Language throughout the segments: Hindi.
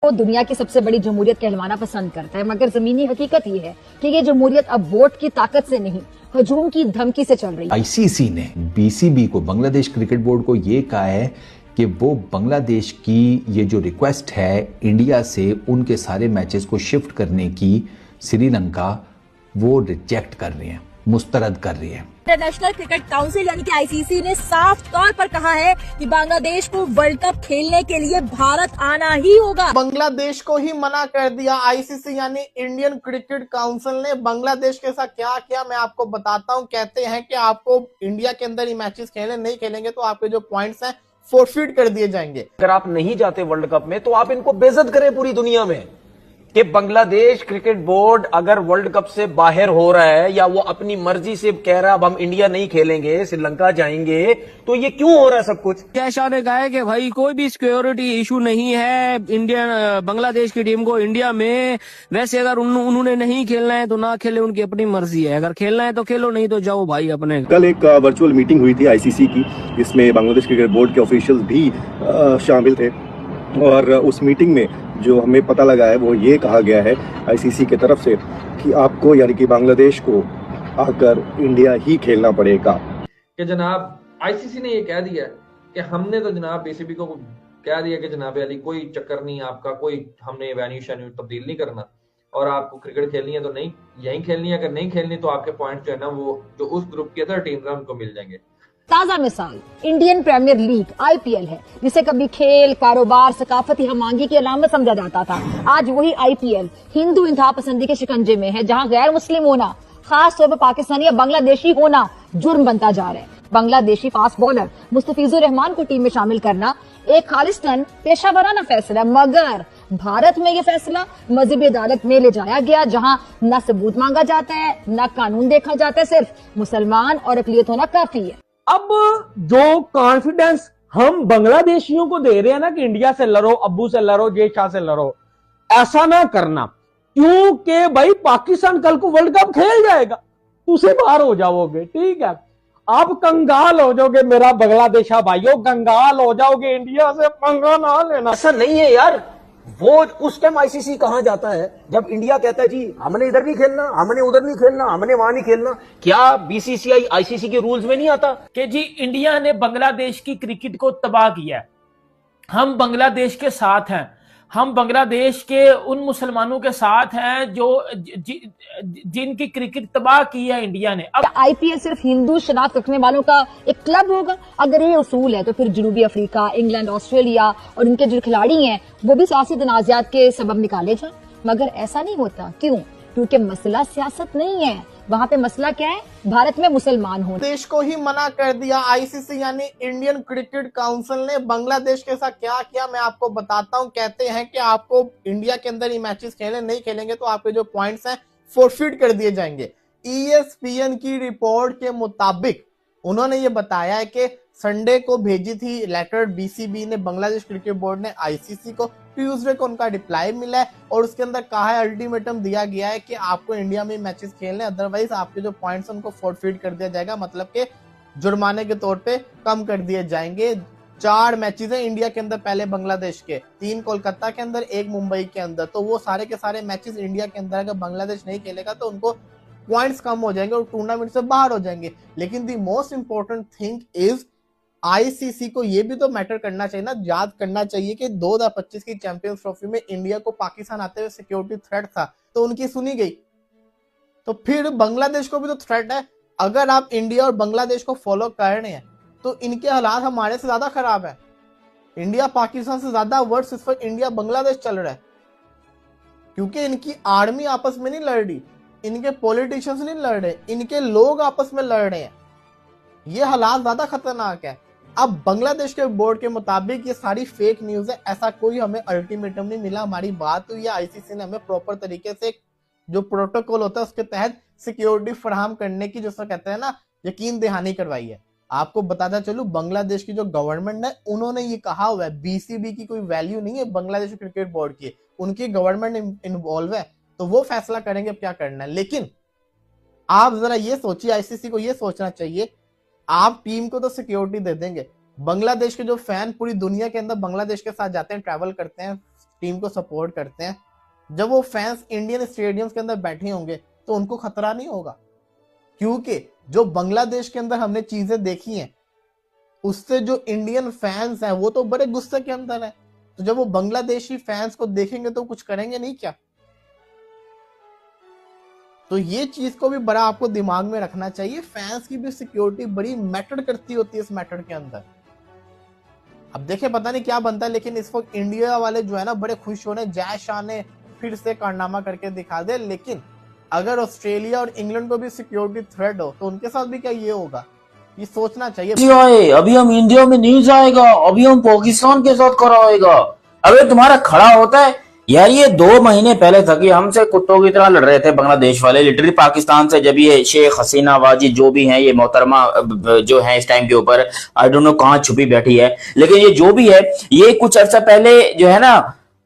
वो दुनिया की सबसे बड़ी जमहूरियत कहलवाना पसंद करता है, मगर जमीनी हकीकत ये है कि ये जमहूरियत अब वोट की ताकत से नहीं, हजूम की धमकी से चल रही है। आईसीसी ने बीसीबी को, बांग्लादेश क्रिकेट बोर्ड को ये कहा है कि वो बांग्लादेश की ये जो रिक्वेस्ट है इंडिया से उनके सारे मैचेस को शिफ्ट करने की, श्रीलंका वो रिजेक्ट कर रही है, मुस्तरद कर रही है। इंटरनेशनल क्रिकेट काउंसिल यानी कि आईसीसी ने साफ तौर पर कहा है कि बांग्लादेश को वर्ल्ड कप खेलने के लिए भारत आना ही होगा। बांग्लादेश को ही मना कर दिया आईसीसी यानी इंडियन क्रिकेट काउंसिल ने। बांग्लादेश के साथ क्या किया मैं आपको बताता हूं। कहते हैं कि आपको इंडिया के अंदर ही मैचेस खेलने, नहीं खेलेंगे तो आपके जो पॉइंट्स हैं फोरफीट कर दिए जाएंगे। अगर आप नहीं जाते वर्ल्ड कप में तो आप इनको बेइज्जत करें पूरी दुनिया में कि बांग्लादेश क्रिकेट बोर्ड अगर वर्ल्ड कप से बाहर हो रहा है या वो अपनी मर्जी से कह रहा है अब हम इंडिया नहीं खेलेंगे, श्रीलंका जाएंगे, तो ये क्यों हो रहा है सब कुछ? शाह ने कहा है कि भाई कोई भी सिक्योरिटी इशू नहीं है इंडियन बांग्लादेश की टीम को इंडिया में। वैसे अगर उन्होंने नहीं खेलना है तो ना खेले, उनकी अपनी मर्जी है। अगर खेलना है तो खेलो, नहीं तो जाओ भाई अपने। कल एक वर्चुअल मीटिंग हुई थी आईसीसी की, जिसमें बांग्लादेश क्रिकेट बोर्ड के ऑफिशियल्स भी शामिल थे और उस मीटिंग में जो हमें पता लगा है वो ये कहा गया है आईसीसी की तरफ से कि आपको यानी कि बांग्लादेश को आकर इंडिया ही खेलना पड़ेगा। कि जनाब आईसीसी ने ये कह दिया कि हमने तो जनाब बीसीबी को कह दिया कि जनाब अली कोई चक्कर नहीं, आपका कोई हमने वेन्यू शेन्यू तब्दील नहीं करना और आपको क्रिकेट खेलनी है तो नहीं यहीं खेलनी है, अगर नहीं खेलनी तो आपके पॉइंट जो है ना वो जो उस ग्रुप के अंदर टीम है उनको मिल जाएंगे। ताजा मिसाल इंडियन प्रीमियर लीग आईपीएल है, जिसे कभी खेल, कारोबार, सकाफती हमांगी की अलामत समझा जाता था। आज वही आईपीएल हिंदू इंतहा पसंदी के शिकंजे में है, जहां गैर मुस्लिम होना, खास तौर पर पाकिस्तानी या बांग्लादेशी होना जुर्म बनता जा रहा है। बांग्लादेशी फास्ट बॉलर मुस्तफिजुर रहमान को टीम में शामिल करना एक खालिस्तान पेशावराना फैसला, मगर भारत में ये फैसला मजहबी अदालत में ले जाया गया, जहां न सबूत मांगा जाता है न कानून देखा जाता है, सिर्फ मुसलमान और अकलियत होना काफी है। अब जो कॉन्फिडेंस हम बांग्लादेशियों को दे रहे हैं ना कि इंडिया से लड़ो, अब्बू से लड़ो, जय शाह से लड़ो, ऐसा ना करना, क्योंकि भाई पाकिस्तान कल को वर्ल्ड कप खेल जाएगा, तुझसे बाहर हो जाओगे, ठीक है, आप कंगाल हो जाओगे। मेरा बांग्लादेशा भाइयों, कंगाल हो जाओगे, इंडिया से पंगा ना लेना। ऐसा नहीं है यार, वो उस टाइम आईसीसी कहां जाता है जब इंडिया कहता है जी हमने इधर नहीं खेलना, हमने उधर नहीं खेलना, हमने वहां नहीं खेलना। क्या बीसीसीआई आईसीसी के रूल्स में नहीं आता कि जी इंडिया ने बांग्लादेश की क्रिकेट को तबाह किया है, हम बांग्लादेश के साथ हैं, हम बांग्लादेश के उन मुसलमानों के साथ हैं जो जिनकी क्रिकेट तबाह की है इंडिया ने। अब आईपीएल सिर्फ हिंदू शनाख्त रखने वालों का एक क्लब होगा? अगर ये उसूल है तो फिर जनूबी अफ्रीका, इंग्लैंड, ऑस्ट्रेलिया और इनके जो खिलाड़ी हैं वो भी सियासी तनाज़ात के सबब निकाले जाए, मगर ऐसा नहीं होता। क्यों? क्योंकि मसला सियासत नहीं है, वहाँ पे मसला क्या है? भारत में मुसलमान होना। देश को ही मना कर दिया आईसीसी यानी इंडियन क्रिकेट काउंसिल ने। बांग्लादेश के साथ क्या किया मैं आपको बताता हूं। कहते हैं कि आपको इंडिया के अंदर ही मैचेस खेलने, नहीं खेलेंगे तो आपके जो पॉइंट्स हैं फोरफीट कर दिए जाएंगे। ईएसपीएन की रिपोर्ट के मुताबिक उन्होंने ये बताया है कि संडे को भेजी थी लेटर बीसीबी ने, बांग्लादेश क्रिकेट बोर्ड ने आईसीसी को। ट्यूसडे को उनका रिप्लाई मिला है और उसके अंदर कहा है, अल्टीमेटम दिया गया है कि आपको इंडिया में मैचेस खेलने, अदरवाइज आपके जो पॉइंट्स उनको फोरफीट कर दिया जाएगा, मतलब कि जुर्माने के तौर पे कम कर दिए जाएंगे। 4 मैचेस हैं इंडिया के अंदर, पहले बांग्लादेश के, 3 कोलकाता के अंदर, 1 मुंबई के अंदर। तो वो सारे के सारे मैचेस इंडिया के अंदर अगर बांग्लादेश नहीं खेलेगा तो उनको पॉइंट्स कम हो जाएंगे और टूर्नामेंट से बाहर हो जाएंगे। लेकिन the most important thing is ICC को ये भी तो मैटर करना चाहिए ना, याद करना चाहिए कि 2025 की चैंपियंस ट्रॉफी में इंडिया को पाकिस्तान आते हुए सिक्योरिटी थ्रेट था तो उनकी सुनी गई, तो फिर बांग्लादेश को भी तो थ्रेट है। अगर आप इंडिया और बांग्लादेश को फॉलो कर रहे हैं तो इनके हालात हमारे से ज्यादा खराब है। इंडिया पाकिस्तान से ज्यादा वर्ष इस वक्त इंडिया बांग्लादेश चल रहा है, क्योंकि इनकी आर्मी आपस में नहीं लड़ रही, इनके पॉलिटिशियंस नहीं लड़ रहे, इनके लोग आपस में लड़ रहे हैं। ये हालात ज्यादा खतरनाक है। अब बांग्लादेश के बोर्ड के मुताबिक ये सारी फेक न्यूज है, ऐसा कोई हमें अल्टीमेटम नहीं मिला। हमारी बात हुई है, आईसीसी ने हमें प्रॉपर तरीके से जो प्रोटोकॉल होता है उसके तहत सिक्योरिटी फराहम करने की, जैसा कहते हैं ना, यकीन दहानी करवाई है। आपको बताता चलूं, बांग्लादेश की जो गवर्नमेंट है उन्होंने ये कहा हुआ है, बीसीबी की कोई वैल्यू नहीं है बांग्लादेश क्रिकेट बोर्ड की, उनकी गवर्नमेंट इन्वॉल्व है तो वो फैसला करेंगे अब क्या करना है। लेकिन आप जरा ये सोचिए, आईसीसी को ये सोचना चाहिए, आप टीम को तो सिक्योरिटी दे देंगे, बांग्लादेश के जो फैन पूरी दुनिया के अंदर बांग्लादेश के साथ जाते हैं, ट्रैवल करते हैं, टीम को सपोर्ट करते हैं, जब वो फैंस इंडियन स्टेडियम्स के अंदर बैठे होंगे तो उनको खतरा नहीं होगा, क्योंकि जो बांग्लादेश के अंदर हमने चीजें देखी हैं उससे जो इंडियन फैंस हैं वो तो बड़े गुस्से के अंदर है। तो जब वो बांग्लादेशी फैंस को देखेंगे तो कुछ करेंगे नहीं क्या? तो ये चीज को भी बड़ा आपको दिमाग में रखना चाहिए। फैंस की भी सिक्योरिटी बड़ी मैटर करती होती है इस मैटर के अंदर। अब देखिए पता नहीं क्या बनता है, लेकिन इस वक्त इंडिया वाले जो है ना बड़े खुश हो रहे हैं, जय शाह ने फिर से कारनामा करके दिखा दे। लेकिन अगर ऑस्ट्रेलिया और इंग्लैंड को भी सिक्योरिटी थ्रेट हो तो उनके साथ भी क्या ये होगा, ये सोचना चाहिए। अभी हम इंडिया में नहीं जाएगा, अभी हम पाकिस्तान के साथ खड़ा होएगा। अबे तुम्हारा खड़ा होता है यार। ये 2 महीने पहले था कि हमसे कुत्तों की तरह लड़ रहे थे बांग्लादेश वाले, लिटरली पाकिस्तान से। जब ये शेख हसीना वाजी जो भी हैं, ये मोहतरमा जो है इस टाइम के ऊपर, आई डोंट नो कहाँ छुपी बैठी है, लेकिन ये जो भी है, ये कुछ अर्सा पहले जो है ना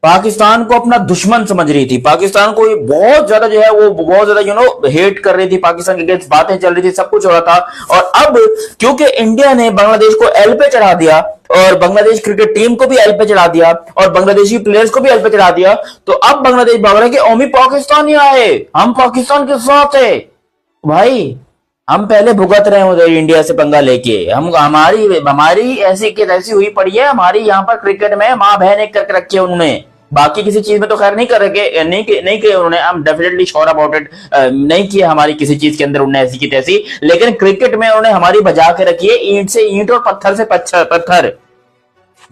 पाकिस्तान को अपना दुश्मन समझ रही थी। पाकिस्तान को बहुत ज्यादा जो है वो बहुत ज्यादा हेट कर रही थी, पाकिस्तान के अगेंस्ट बातें चल रही थी, सब कुछ हो रहा था। और अब क्योंकि इंडिया ने बांग्लादेश को एल पे चढ़ा दिया और बांग्लादेश क्रिकेट टीम को भी एल पे चढ़ा दिया और बांग्लादेशी प्लेयर्स को भी एल पे चढ़ा दिया, तो अब बांग्लादेश भाग रहा है कि ओमी पाकिस्तान ही आए, हम पाकिस्तान के साथ है। भाई हम पहले भुगत रहे हैं उधर इंडिया से पंगा लेके, हमारी ऐसी की तैसी हुई पड़ी है। हमारी यहाँ पर क्रिकेट में माँ बहन एक करके रखी है उन्होंने, बाकी किसी चीज में तो खैर नहीं कर रखे, नहीं किए उन्होंने। I am definitely sure about it, नहीं किया हमारी किसी चीज के अंदर उन्होंने ऐसी की तैसी, लेकिन क्रिकेट में उन्होंने हमारी बजा के रखी है ईंट से ईंट और पत्थर से पत्थर।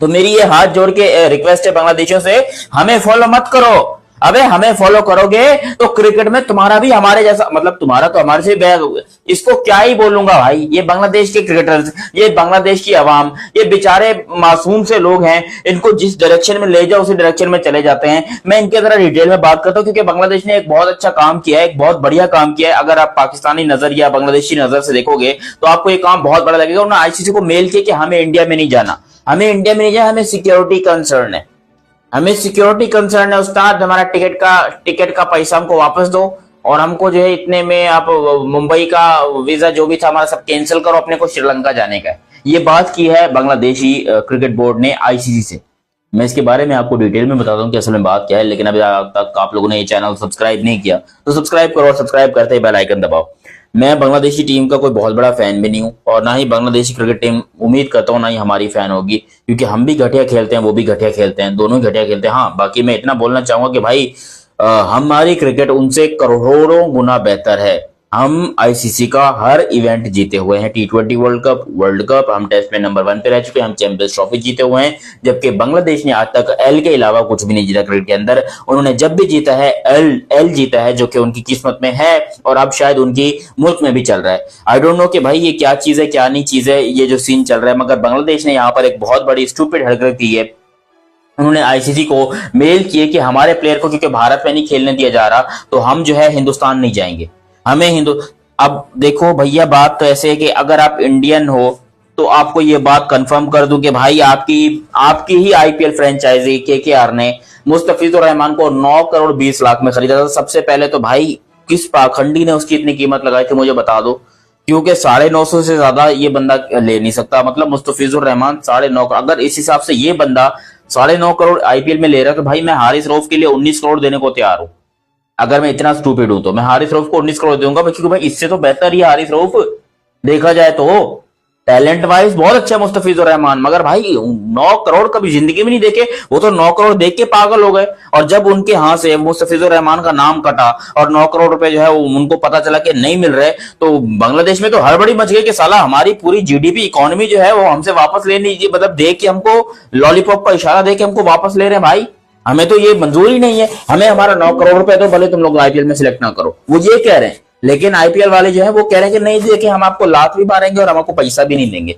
तो मेरी ये हाथ जोड़ के रिक्वेस्ट है बांग्लादेशियों से, हमें फॉलो मत करो। अबे हमें फॉलो करोगे तो क्रिकेट में तुम्हारा भी हमारे जैसा, मतलब तुम्हारा तो हमारे से बैग, इसको क्या ही बोलूंगा भाई। ये बांग्लादेश के क्रिकेटर्स, ये बांग्लादेश की आवाम, ये बेचारे मासूम से लोग हैं, इनको जिस डायरेक्शन में ले जाओ उसी डायरेक्शन में चले जाते हैं। मैं इनके जरा डिटेल में बात करता हूँ, क्योंकि बांग्लादेश ने एक बहुत अच्छा काम किया है, एक बहुत बढ़िया काम किया है। अगर आप पाकिस्तानी नजर या बांग्लादेशी नजर से देखोगे तो आपको ये काम बहुत बड़ा लगेगा। उन्होंने आईसीसी को मेल किया कि हमें इंडिया में नहीं जाना, हमें सिक्योरिटी कंसर्न है, हमें सिक्योरिटी कंसर्न है उस्ताद। हमारा टिकट का पैसा हमको वापस दो और हमको जो है इतने में आप मुंबई का वीजा जो भी था हमारा सब कैंसिल करो, अपने को श्रीलंका जाने का है। ये बात की है बांग्लादेशी क्रिकेट बोर्ड ने आईसीसी से। मैं इसके बारे में आपको डिटेल में बताता हूँ कि असल में बात क्या है, लेकिन अभी तक आप लोगों ने ये चैनल सब्सक्राइब नहीं किया तो सब्सक्राइब करो और सब्सक्राइब करते ही बेल आइकन दबाओ। मैं बांग्लादेशी टीम का कोई बहुत बड़ा फैन भी नहीं हूं और ना ही बांग्लादेशी क्रिकेट टीम उम्मीद करता हूं ना ही हमारी फैन होगी, क्योंकि हम भी घटिया खेलते हैं, वो भी घटिया खेलते हैं, दोनों ही घटिया खेलते हैं। हाँ, बाकी मैं इतना बोलना चाहूंगा कि भाई हमारी क्रिकेट उनसे करोड़ों गुना बेहतर है। हम आईसीसी का हर इवेंट जीते हुए हैं, T20 वर्ल्ड कप हम टेस्ट में नंबर 1 पे रह चुके हैं, हम चैंपियंस ट्रॉफी जीते हुए हैं, जबकि बांग्लादेश ने आज तक एल के अलावा कुछ भी नहीं जीता क्रिकेट के अंदर। उन्होंने जब भी जीता है एल जीता है, जो कि उनकी किस्मत में है और अब शायद उनकी मुल्क में भी चल रहा है। आई डोंट नो कि भाई ये क्या चीज है क्या नहीं चीज है, ये जो सीन चल रहा है, मगर बांग्लादेश ने यहाँ पर एक बहुत बड़ी स्टूपिड हरकत की है। उन्होंने आईसीसी को मेल किए कि हमारे प्लेयर को क्योंकि भारत में नहीं खेलने दिया जा रहा तो हम जो है हिंदुस्तान नहीं जाएंगे, हमें अब देखो भैया, बात तो ऐसे है कि अगर आप इंडियन हो तो आपको ये बात कंफर्म कर दूं कि भाई आपकी ही आईपीएल फ्रेंचाइजी केकेआर ने मुस्तफिजुर रहमान को 9 करोड़ 20 लाख में खरीदा था। सबसे पहले तो भाई किस पाखंडी ने उसकी इतनी कीमत लगाई थी मुझे बता दो, क्योंकि 950 से ज्यादा ये बंदा ले नहीं सकता। मतलब मुस्तफिजुर रहमान 9.5, अगर इस हिसाब से ये बंदा 9.5 करोड़ आईपीएल में ले रहा है तो भाई मैं हारिस रऊफ के लिए 19 करोड़ देने को तैयार हूं। अगर मैं इतना स्टूपिड हूं तो मैं हारिस रऊफ को 19 करोड़ दूंगा, क्योंकि भाई इससे तो बेहतर ही हारिस रऊफ देखा जाए तो टैलेंट वाइज बहुत अच्छा है मुस्तफिजुर रहमान, मगर भाई 9 करोड़ कभी जिंदगी में नहीं देखे। वो तो 9 करोड़ देख के पागल हो गए, और जब उनके हाथ से मुस्तफिजुर रहमान का नाम कटा और 9 करोड़ रुपए जो है वो उनको पता चला कि नहीं मिल रहे, तो बांग्लादेश में तो हड़बड़ी मच गई कि साला हमारी पूरी जीडीपी इकोनॉमी जो है वो हमसे वापस ले लीजिए, मतलब देख के हमको लॉलीपॉप का इशारा दे के हमको वापस ले रहे हैं। भाई हमें तो ये मंजूर ही नहीं है, हमें हमारा 9 करोड़ रुपए तो भले तुम लोग आईपीएल में सिलेक्ट ना करो, वो ये कह रहे हैं। लेकिन आईपीएल वाले जो है वो कह रहे हैं कि नहीं देखिए हम आपको लात भी मारेंगे और हम आपको पैसा भी नहीं देंगे।